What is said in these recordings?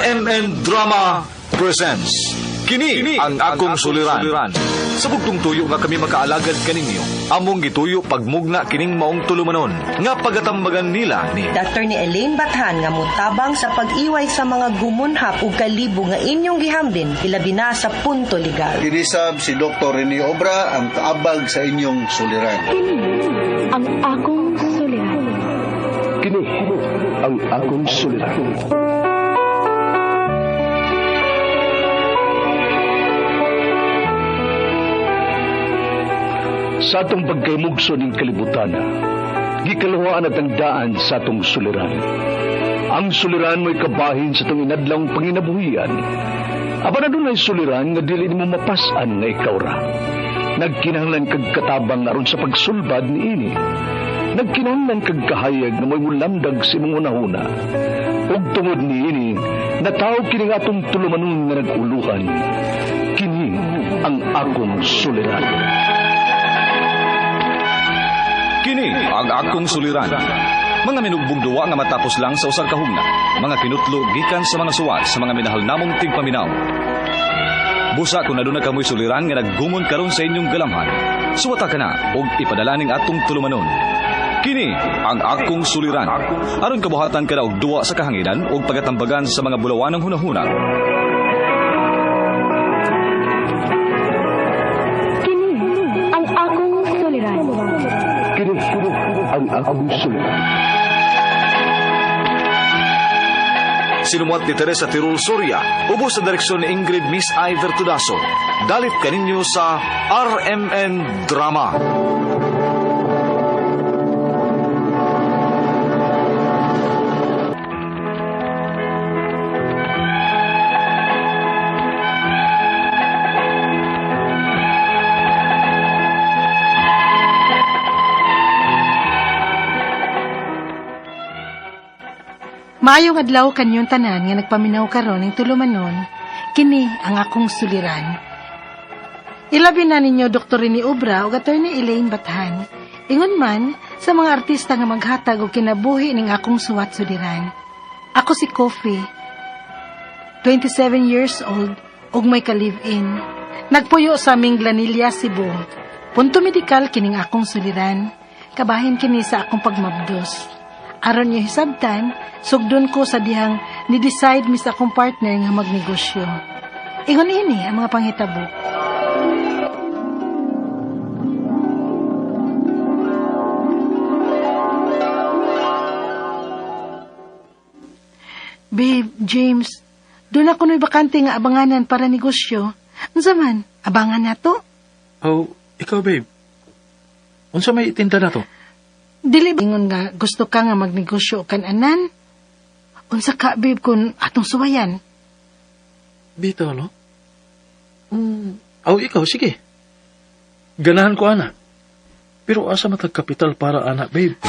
RMN Drama presents Kini ang akong suliran. Sa bugtong tuyo nga kami makaalagad kaninyo, among gituyo pagmugna kining maong tulumanon nga pagatambagan nila ni Dr. ni Elaine Bathan nga mutabang sa pag-iway sa mga gumunhap ug kalibo nga inyong gihambin ilabi na sa punto legal. Dinisab si Dr. Rene Obra ang kaabag sa inyong suliran. Kini ang akong suliran. Kini ang akong suliran. Sa atong pagkaymugso ng kalibutan, gikalawaan at ang daan sa atong suliran. Ang suliran mo'y kabahin sa itong inadlang panginabuhian. Aba na doon ay suliran nga dili mo mapasan nga ikaw ra. Nagkinahanglan kag katabang aron sa pagsulbad ni ini. Nagkinahanglan kag kahayag na mo'y mulamdag sa imong unahuna. Ug tungod ni ini, natawag kini nga atong tulumanon nga nag-uluhan. Kini ang akong suliran. Kini ang akong suliran. Mga minugbong duwa nga matapos lang sa usang kahugna. Mga kinutlo gikan sa mga suwat sa mga minahal namong tigpaminaw. Busa kung naduna kamoy suliran nga naggumon karon sa inyong galamhan. Suwata ka na og ipadala ning atong tulumanon. Kini ang akong suliran. Aron kabuhatan ka na og duwa sa kahanginan og pagatambagan sa mga bulawan ng hunahuna. Kini ang akong suliran. Kini ang akong suliran. Sinumuat ni Teresa Tirul Soria, ubos sa direksyon ni Ingrid Miss Iver Tudaso. Dalit kaninyo sa RMN Drama. Maayong adlaw kanyong tanan nga nagpaminaw karon ning tulumanon, kini ang akong suliran. Ilabi na ninyo Dr. Rene Obra ug Atty. Elaine Bathan. Ingon man sa mga artista nga maghatag og kinabuhi ning akong suwat suliran. Ako si Coffee, 27 years old ug may ka-live-in. Nagpuyo sa Minglanilla, Cebu. Punto medikal kining akong suliran. Kabahin kini sa akong pagmabdos. Aron niyo hisabtan, sugdon ko sa dihang ni-decide mis akong partner nga magnegosyo. Ingon ini ang mga panghitabo. Babe, James, doon ako no'y bakante nga abanganan para negosyo. Unsa man, abangan na to? Oh, ikaw babe. Unsa may itinda na to? Dili ingon nga gusto ka nga magnegosyo kan anan. Unsa ka babe kun atong suwayan? Bitaw, no? Ikaw, sige. Ganahan ko, ana. Pero asa matag kapital para, ana, babe?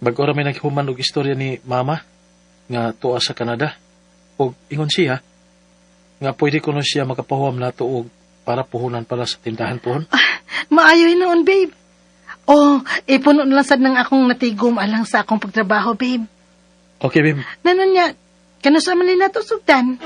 Bago ra may naghuman og istorya ni Mama nga tuwa sa Canada. Og ingon siya nga pwede kuno siya makapahuam nato og para puhunan pala sa tindahan pohon. Maayo noon, babe. Oh, ipuno na lang sad nang akong natigom alang sa akong pagtrabaho, babe. Okay, babe. Nanon niya, kanusa man ni nato sugdan.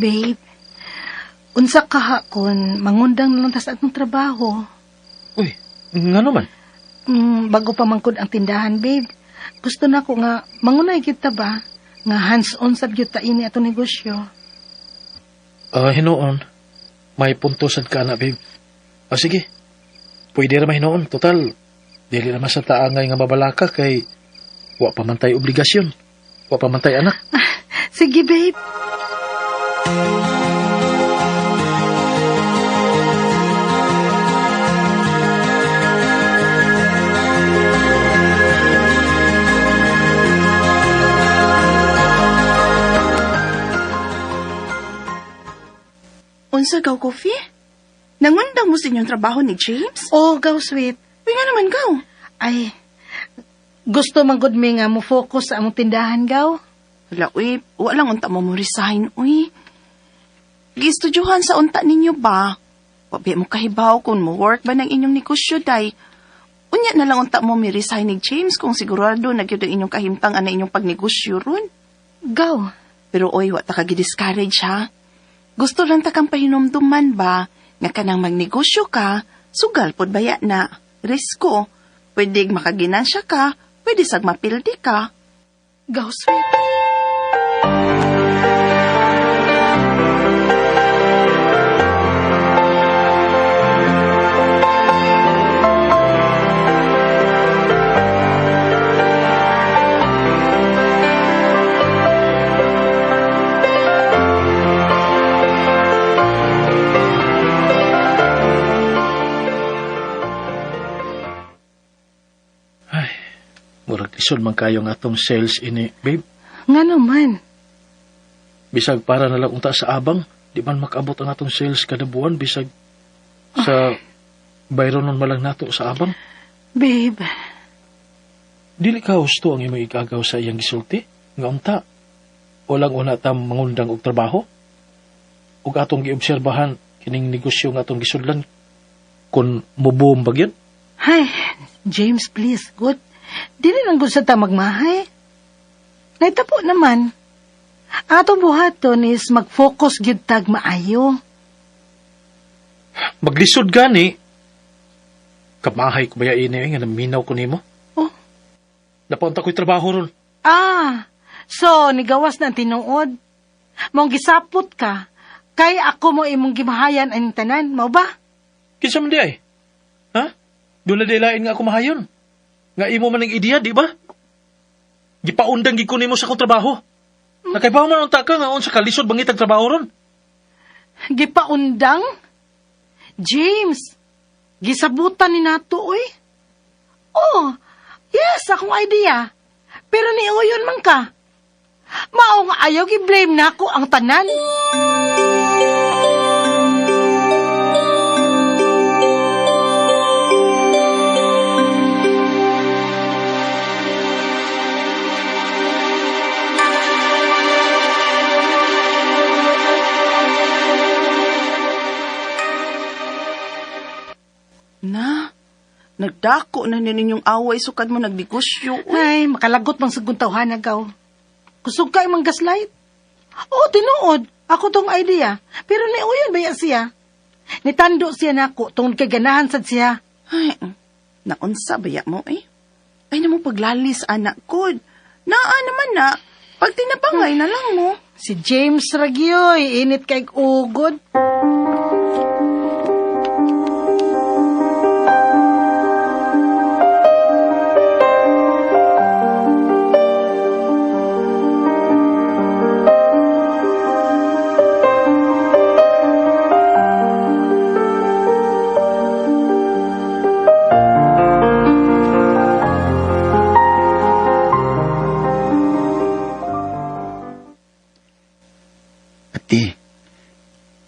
Babe, unsa ka kon mangundang na lang ta sa atong trabaho. Uy, nga naman. Bago pa mangkod ang tindahan, babe. Gusto na ko nga mangunay kita ba nga hands-on sa gyud ta ini atong negosyo. Hinoon. May puntosan ka na, babe. Sige. Pwede ra mahinoon. Total, dili naman sa taangay nga mabalaka kay wa pa man tay obligasyon. Wa pa man tay anak. Sige, babe. Unsa gaw, Coffee? Nangundang mo sa inyong trabaho ni James? Oh, gaw, sweet. Uy nga naman, gaw. Ay, gusto man gud mi nga mo focus sa among tindahan, gaw. Wala, uy. Walang unta mo resign, uy. Gistudyohan sa unta ninyo ba? Wabi mo kahibaw kung mo work ba ng inyong negosyo, day. Unya na lang unta mo resign ni James kung sigurado nagyod ang inyong kahimtang ana inyong pagnegosyo ron. Gaw. Pero oy, wa ta ka gi-discourage ha. Gusto lang ta kang pahinomduman ba nga kanang magnegosyo ka, sugal pod baya na. Risko. Pwede makaginansya ka, pwede sag mapildi ka. Gaw, sweet. Murag lisod man kayo nga atong sales ini, babe. Nga naman. Bisag para na lang unta sa abang, di man makabot ang atong sales kada buwan, bisag sa bayronon malang nato sa abang. Babe. Dili ka husto ang imong igagaw sa iyang gisulti, nga unta. Walang una tam mangundang og trabaho. Ug atong giobserbahan kining negosyo nga atong gisudlan kun mubuom bagyod. Hay, James, please, good. Dili lang gud sa ta magmahay. Naitapo naman. Atong buhaton is mag-focus gyud tag maayo. Maglisod gani. Kamahay ko baya ini nga naminaw ko nimo. Oh. Napunta ko'y trabaho ron. Ah, so nigawas na ang tinuod. Mong gisapot ka, kay ako mo imong gimahayan ang tanan, mao ba? Kinsa man di ay? Ha? Doon na dilain nga ako mahayon. Nga imo man ang ideya, di ba? Gipaundang gikunin mo sa akong trabaho. Nakaibaw man ang taka nga on sa kalisod bangit ang trabaho ron. Gipaundang? James, gisabutan ni nato, oy. Oh, yes, akong idea. Pero niuyon man ka. Mao nga ayaw gi-blame nako ang tanan. Na, nagdako na ninyong away sukad mo nagnegosyo. Ay, makalagot mang saguntawhan na gaw. Kusog ka imang gaslight? Oo, tinuod. Ako tong idea. Pero niuyon ba yan siya? Nitando siya nako tungod kay ganahan sad siya. Ay, naunsa baya mo eh? Ay na mo paglalis anak kod. Naa naman na. Pag tinabangay na lang mo. Si James Ragioy, init kay ugod.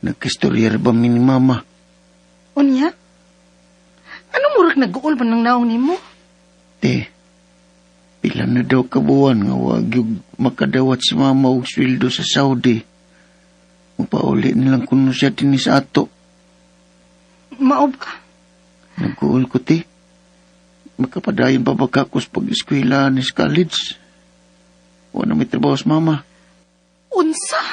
Nagkistorya ba mi ni mama? Unya? Anong murag nag-uol ba ng naong nimo? Te, pila na daw kabuwan nga wag yung makadawat si mama og sweldo sa Saudi. Mapauli nilang kuno siya din sa ato. Maob ka. Nag-uol ko, te. Makapadayon pa bagakos pag-eskwela ni college. Wala may trabaho sa mama. Unsa?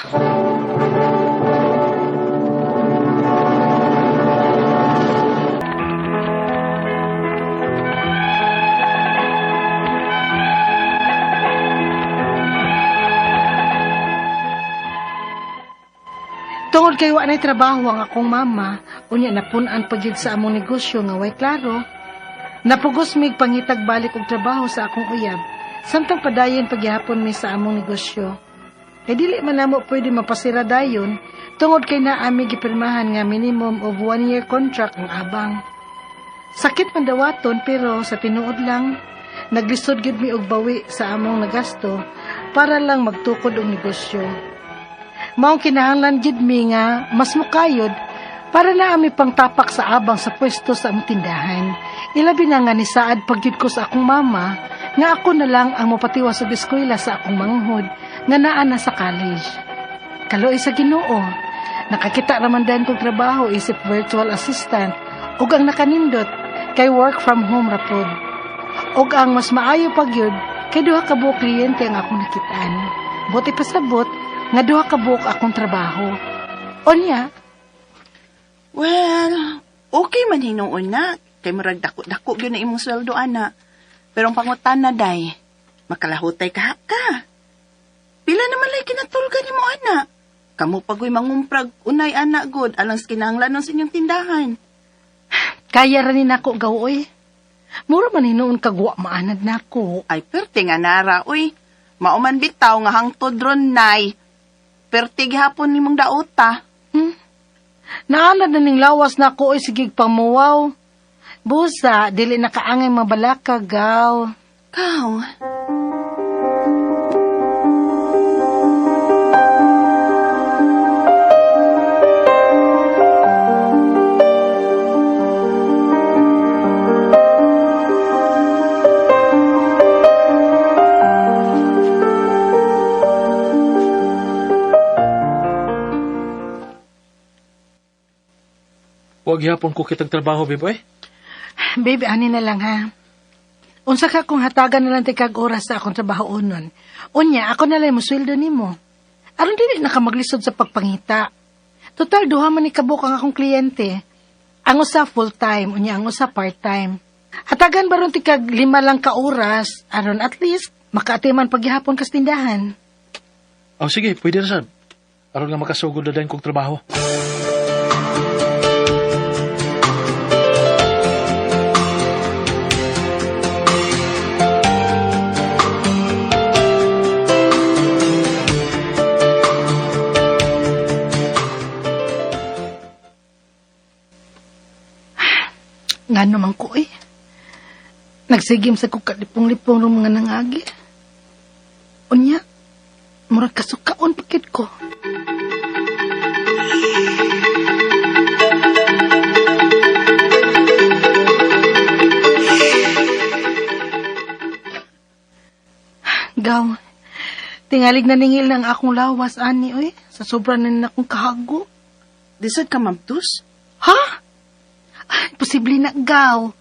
Tungod kay wa nay trabaho ang akong mama, unya napunan pagyud sa among negosyo nga way klaro. Napugos mig pangitag balik og trabaho sa akong uyab, samtang padayon pagyapon mi sa among negosyo. Kay dili man namo pwede mapasira dayon tungod kay naami gipirmahan nga minimum of 1-year contract ang abang. Sakit man dawaton pero sa tinuod lang naglisod gyud mi og bawi sa among nagasto para lang magtukod og negosyo. Maong kinahanglan gid mi nga mas mukayod para na ami pang tapak sa abang sa pwesto sa among tindahan. Ilabi na nga ni saad pagyud ko sa akong mama nga ako na lang ang mopatiwas sa eskwela sa akong manghod nga naa na sa college. Kaloy sa Ginoo, nakakita raman din kong trabaho isip virtual assistant ug ang nakanindot kay work from home rapod. Ug ang mas maayo pagyud kay duha ka buok kliyente ang akong nakitaan. Buti pasabot nga duha ka buok akong trabaho. Onya, Well, okay man hinuon na. Kay murag dako-dako yun na imong sweldo, ana. Pero ang pangutan na, day, makalahutay ka. Pila naman lay kinatulgan ni mo, ana. Kamu pagoy mangumprag unay, ana, good, alang skinanglan sa inyong tindahan. kaya ranin ako gawoy. Mura man hinuon kagwa maanad nako. Ay, perte nga nara, uy. Mauman bitaw nga hangtod ron, nay. Perte gihapon ni mong daota. Naanad na ning lawas nako oy sigig pamuwaw. Busa, dili nakaangay mabalaka, gaw. Kaw. Huwag yapon ko kitang trabaho, Biboy. Baby, ani na lang ha. Unsa ka kung hatagan na lang tikag oras sa akong trabaho unon. Unya, ako na lang musweldo nimo. Aron dili na ka maglisod sa pagpangita. Total, duha man ni kabuk ang akong kliyente. Ang usa full-time, unya ang usa part-time. Hatagan ba ron tikag 5 lang ka oras, aron at least makaatiman paghihapon kas tindahan. Oh, sige, pwede na sad. Aron nga makasugod na din kong trabaho. Nga naman ko eh. Nagsigim sa kukalipong-lipong ng mga nangagi. Unya, murag kasukaon pakit ko. Gaw, tingalig na ningil ng akong lawas, ani, oy. Sa sobra na akong kahago. Disod ka, mabdus? Ha? Ay, posible na, gaw.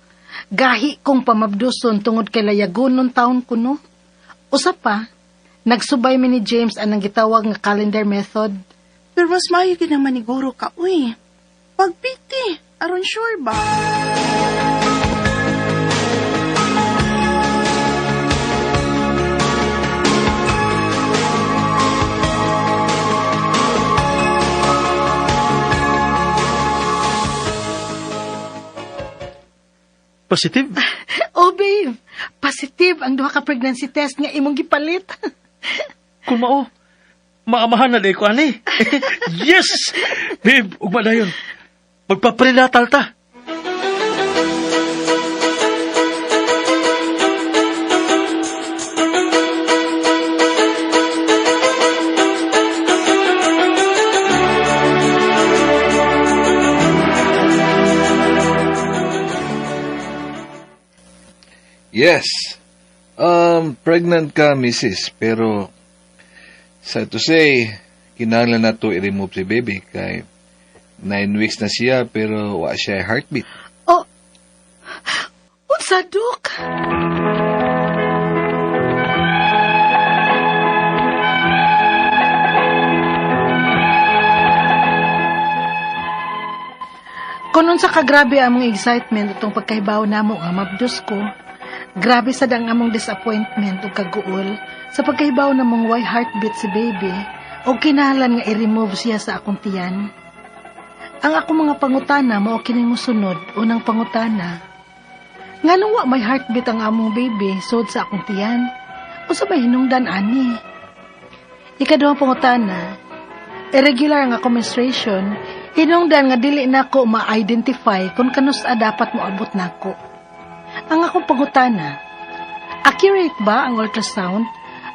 Gahi kong pamabduson tungod kay layagon nung taon ko, no? Usa pa, nagsubay mi ni James anang gitawag nga calendar method. Pero mas mayo naman ni Guro ka, uy. Pagpiti, aron sure ba? Positive? Oh, babe. Positive ang duha ka pregnancy test nga imong gipalit. Kung mao, maamahan na day ko, ani. Yes! Babe, ugma na yun. Magpaprelatal ta. Yes. Pregnant ka, Mrs. Pero, sad to say, kinahanglan na to i-remove si baby kay 9 weeks na siya pero wa siya heartbeat. Oh, unsa, Dok? Kunon sa kagrabe among excitement itong pagkahibaw namo nga mabdus ko, grabe sad ang among disappointment ug kaguol sa pagkahibaw namong why heartbeat si baby o kinahanglan nga i-remove siya sa akong tiyan. Ang akong mga pangutana mao kining mosunod. Unang pangutana, nganong wa may heartbeat ang among baby sud sa akong tiyan? Usa may hinungdan ani? Ikaduhang pangutana, irregular nga akong menstruation, hinungdan nga dili nako ma-identify kung kanus-a dapat moabot nako. Ang akong pangutana, accurate ba ang ultrasound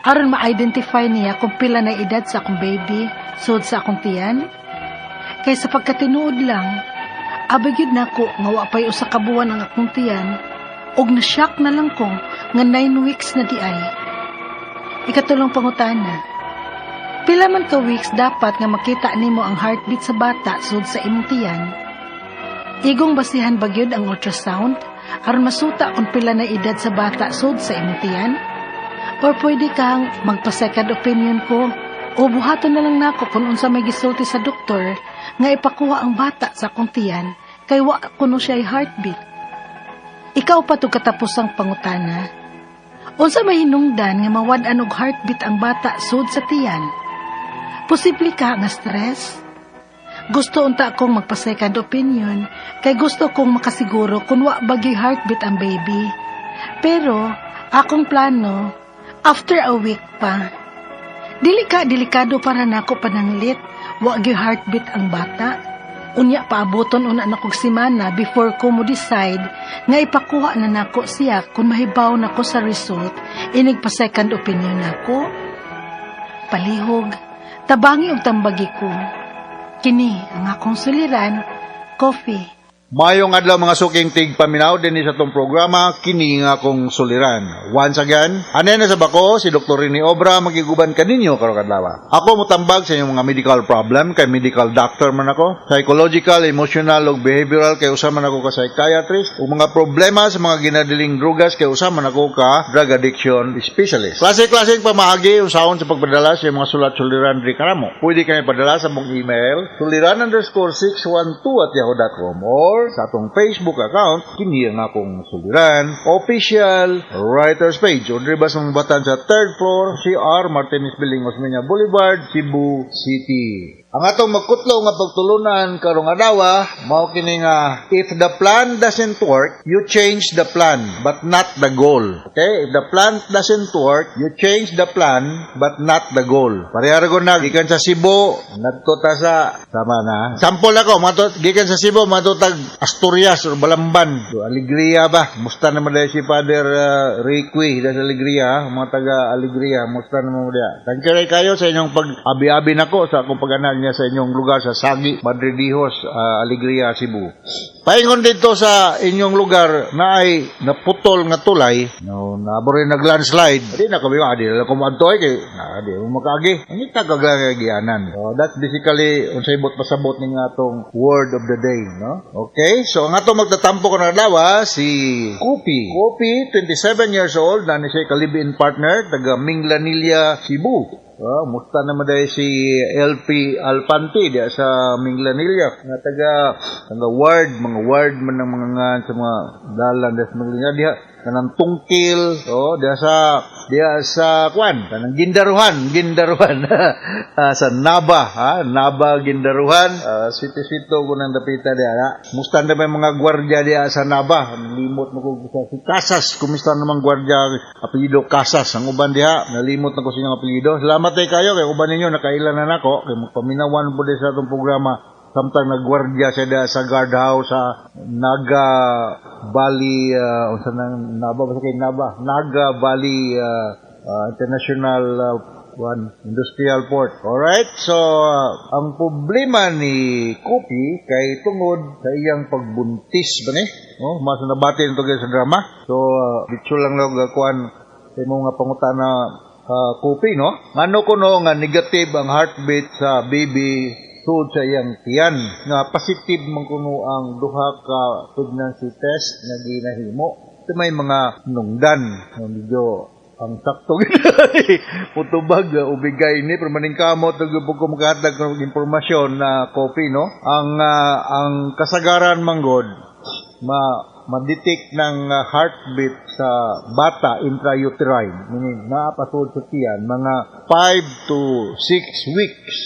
aron ma-identify niya kung pila na edad sa akong baby sud sa akong tiyan. Kay sa pagkatinuod lang, abagyod nako nga wa pay usa ka buwan ang akong tiyan og na-shock na lang ko nga 9 weeks na di ay. Ikatulong pangutana. Pila man ka weeks dapat nga makita nimo ang heartbeat sa bata sud sa imong tiyan? Igong basihan bagyod ang ultrasound aron masuta kung pila na edad sa bata sud sa imong tiyan? Or pwede kang magpa-second opinion ko o buhaton na lang nako kung unsa may gisulti sa doktor nga ipakuha ang bata sa akong tiyan kay wa kuno siya heartbeat. Ikaw pa to katapusang pangutana. Unsa may hinungdan nga mawad-an og heartbeat ang bata sud sa tiyan? Posible ka nga stress? Gusto unta akong magpa-second opinion kay gusto kong makasiguro kung wa bagay heartbeat ang baby. Pero akong plano, after a week pa. Delikado para nako pananglit, wa gyud heartbeat ang bata. Unya paaboton una na kog semana before ko mo decide nga ipakuha na nako siya kung mahibaw nako sa result, inig pa second opinion nako. Palihog, tabangi og tambagi ko. Kini ang akong suliran, Coffee. Mayong adlaw mga suking tig paminaw din sa tong programa kini nga akong suliran. Once again, anay na sa bako si Dr. Rini Obra magiguban kaninyo karong adlaw. Ako motambag sa inyong mga medical problem kay medical doctor man ako, psychological, emotional ug behavioral kay usa man ako ka psychiatrist ug mga problema sa mga ginadiling drugas kay usa man ako ka drug addiction specialist. Klase-klaseng pamahagi usahon sa pagpadala sa mga sulat-suliran diri karamo. Pwede kayo padala sa mong email suliran_612@yahoo.com or sa atong Facebook account, kini ang akong suliran, official writers page. O driba sa mabatan sa 3rd floor, CR Martinez Building, Osmeña Boulevard, Cebu City. Ang atong magkutlo nga pagtulunan karong adlaw, mao kini nga if the plan doesn't work, you change the plan but not the goal. Okay? If the plan doesn't work, you change the plan but not the goal. Pareha ra gud gikan sa Cebu, ngadto ta sa sama na. Sample ako, gikan sa Cebu matutag Asturias or Balamban. So, Alegria ba? Musta naman dahil si Father Riqui dahil sa Alegria, mga taga Alegria, musta naman dahil. Thank you kayo sa inyong pag-abi-abi nako sa akong pag-anag niya sa inyong lugar sa Sagi, Madridijos, Alegria, Cebu. Paingon dito sa inyong lugar na ay naputol nga tulay, no, nabore nag-landslide. Di na kami adi na kumantoy kay di mo makaagi. Ang itagaglagianan. So that's basically unsay bot pasabot ning atong word of the day, no? Okay, so ang atong magtatampo ko na adlaw si Kopi. Kopi, 27 years old, na ni siya ka-live-in partner taga Minglanilla, Cebu. Musta naman dahil si LP Alpanti diya sa Minglanilla nga taga ward, mga ward man ng mga sa mga dalan sa Minglanilla diha kanang tungkil diya sa kwan kanang gindaruhan sa Naba Gindaruhan sito ko nang dapita diya musta na may mga gwardiya diya sa Naba nalimot na ko si Casas kumusta namang gwardiya apelyido Casas ang uban diha nalimot na ko silang apelyido. Salamat kayo kay uban ninyo nakailan na nako kay magpaminawan po din sa atong programa. Samtang nagwardya siya sa guardhouse sa Naga Valley Naga Valley International Industrial Port. Alright, so ang problema ni Kopi kay tungod sa iyang pagbuntis ba ni? Mas nabati nito sa drama. So dito lang kuan sa mga pangutana Kopi, no? Ngano kuno nga negative ang heartbeat sa baby sud sa iyang tiyan nga positive man kuno ang duha ka pregnancy test nga ginahimo. Ito may mga nungdan medyo ang sakto putubag ubigay ni pero maning kamot ug ko makahatag ng impormasyon na Kopi, no? Ang kasagaran manggod ma-detect ng heartbeat sa bata intrauterine, meaning naapasod sa tiyan, mga 5 to 6 weeks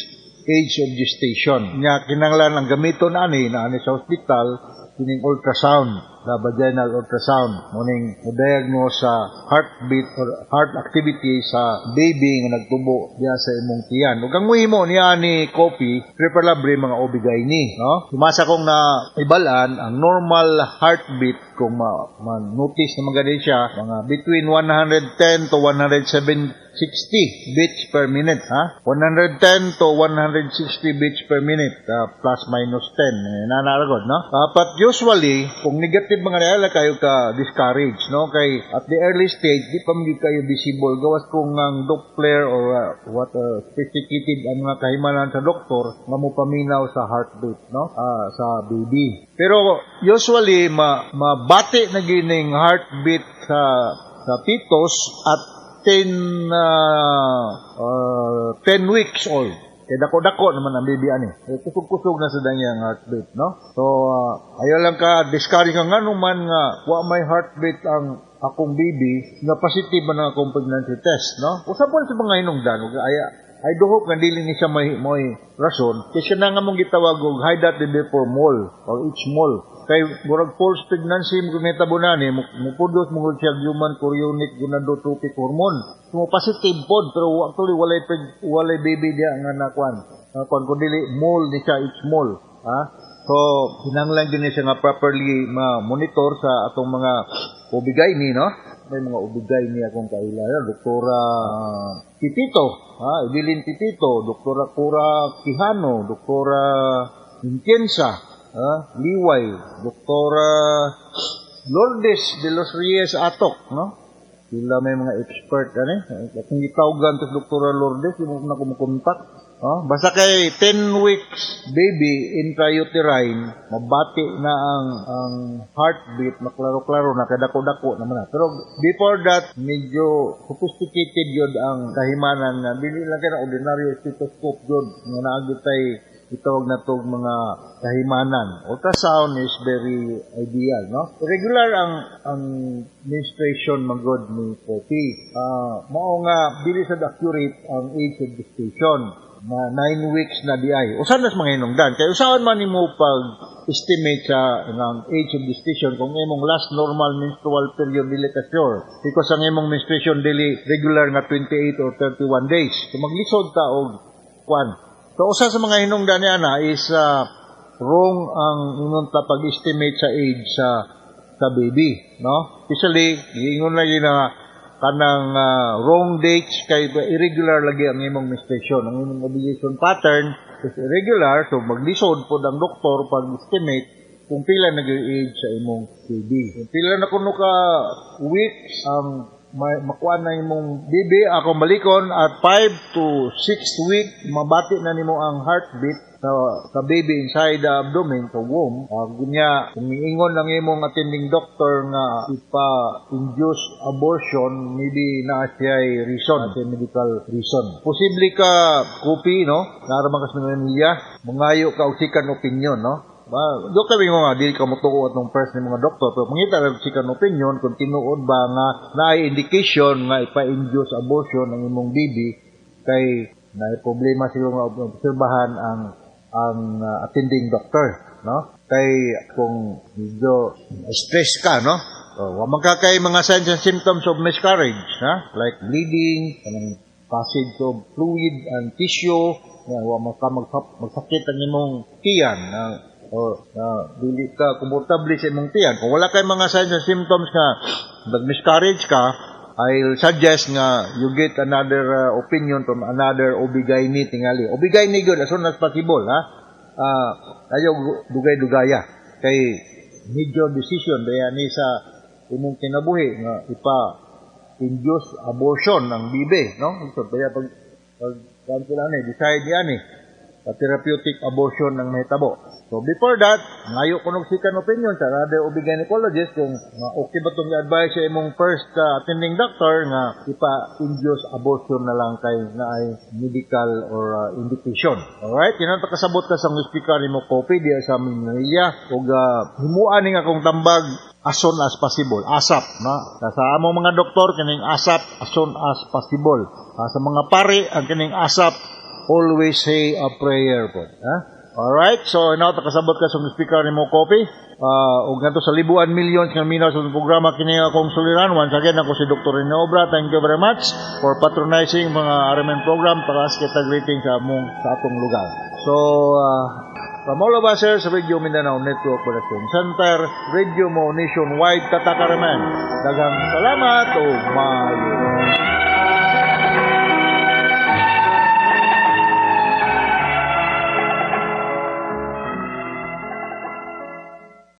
age of gestation. Nya kinanglan ang gamiton ani sa hospital kining ultrasound. sa vaginal ultrasound. Muning diagnose sa heartbeat or heart activity sa baby nga nagtubo diya sa imong tiyan. Ug ang muhimo niya ni Kopi, preferably mga OB-GYN, no? Sumasa kong na ibalaan ang normal heartbeat kung ma-notice na maganda siya, mga between 110 to 160 beats per minute, ha? 110 to 160 beats per minute, plus minus 10, nanaragod, no? But usually, kung negative mga nalala kayo ka discourage, no? Kay at the early stage, di pa hindi kayo visible. Gawas kung ang Doppler or sophisticated ang mga kahimanan sa doktor, nga mo paminaw sa heartbeat, no? Sa baby. Pero usually, mabati na gining heartbeat sa fetus at 10 weeks old. Kaya dako-dako naman ang baby ani. Kusog-kusog na sa danyang heartbeat, no? So, ayaw lang ka discourage ka nga naman nga wa may heartbeat ang akong baby nga positive man ang akong pregnancy test, no? Usapon sa mga hinungdan, I do hope nga dili ni siya may rason kasi na nga mong gitawag og high that for mole or each mole. Kay murag false pregnancy mo kumitabunan mo produce mo siya human chorionic gonadotrophic hormone. So positive pod pero actually walay baby dia nga nakwan. Kun dili mole ni siya each mole, ha? So kinahanglan din siya nga properly monitor sa atong mga OB-GYN, no? May mga OB-GYN akong kailala, Doktora Titito, ha? Evelyn Titito, Doktora Cora Quijano, Doktora Intienza, Liway, Doktora Lourdes de los Reyes Atok, no? Sila may mga expert, kung itawgan to Doktora Lourdes, yung na kumukontak. Basta kay 10 weeks baby intrauterine, mabati na ang heartbeat, maklaro-klaro na, kadako-dako naman na. Pero before that, medyo sophisticated yun ang kahimanan na, dili lang kaya na ordinaryo stethoscope yun, nga naagit tay itawag na itong mga kahimanan. Ultrasound is very ideal, no? Regular ang menstruation magod ni Kopi. Mao nga, dili sa accurate ang age of gestation na 9 weeks na di ay. Usan nas mga hinungdan. Kaya usahan man nimo pag-estimate sa ng age of gestation kung imong last normal menstrual period dili ka sure. Because ang imong menstruation dili regular na 28 or 31 days. So maglisod ta og kwan. So usa sa mga hinungdan niya na is wrong ang ingon ta pag-estimate sa age sa baby, no? Especially ingon lagi na kanang wrong dates kay irregular lagi ang imong menstruation. Ang imong ovulation pattern is irregular, so maglisod po ang doktor pag-estimate kung pila nag-age sa imong baby. Kung pila na kuno ka weeks ang makuha na imong baby, ako malikon at 5 to 6 week, mabati na nimo ang heartbeat sa baby inside the abdomen, sa womb. Gunya, kung miingon lang imong attending doctor nga ipa-induce abortion, maybe na siya reason, medical reason. Posible ka, Kopi, no? Naraman ka sa mga mangayo ka o second opinion, no? Do kami nga, di ka mutuo at nung first ni mga doktor, pero mangita lang second opinion, kung tinuod ba nga na-indication nga ipa-induce abortion ng imong baby, kay na-problema sila nga obserbahan ang attending doctor, no? Kay kung medyo stress ka, no? Wamang ka kay mga signs and symptoms of miscarriage, ha? Like bleeding, passage of fluid and tissue, wamang ka magsakit ang imong tiyan, dili ka komportable sa imong tiyan. Kung wala kay mga signs and symptoms nga nag-miscarriage ka, I'll suggest nga you get another opinion from another OB-GYN tingali. OB-GYN good as soon as possible, ha? Ayaw dugay-dugaya. Kay major decision daya ni sa imong kinabuhi nga ipa-induce abortion ng bibe, no? So kaya pag decide yan therapeutic abortion ng mahitabo. So before that, ngayo ko ng second opinion sa other OB-gynecologist kung okay ba itong advice sa imong first attending doctor nga ipa-induce abortion na lang kay na ay medical or indication. Alright? Yan ang kasabot ka sa speaker ni mo Kopi diya sa aming Manila ug himuan ning akong tambag as soon as possible. ASAP, no? Sa among mga doktor kining ASAP, as soon as possible. Sa mga pare ang kining ASAP, always say a prayer po. Ha? Alright, so now takasabot ka sa speaker ni mo copy. Ug ngadto sa libuan millions nga minaw sa programa kini akong suliran. Once again ako si Dr. Rene Obra. Thank you very much for patronizing mga RMN program para sa kita greeting sa atong lugar. So from all of us here sa Radio Mindanao Network Production Center, Radio Mo Nationwide Tatak RMN. Daghang salamat o mayo.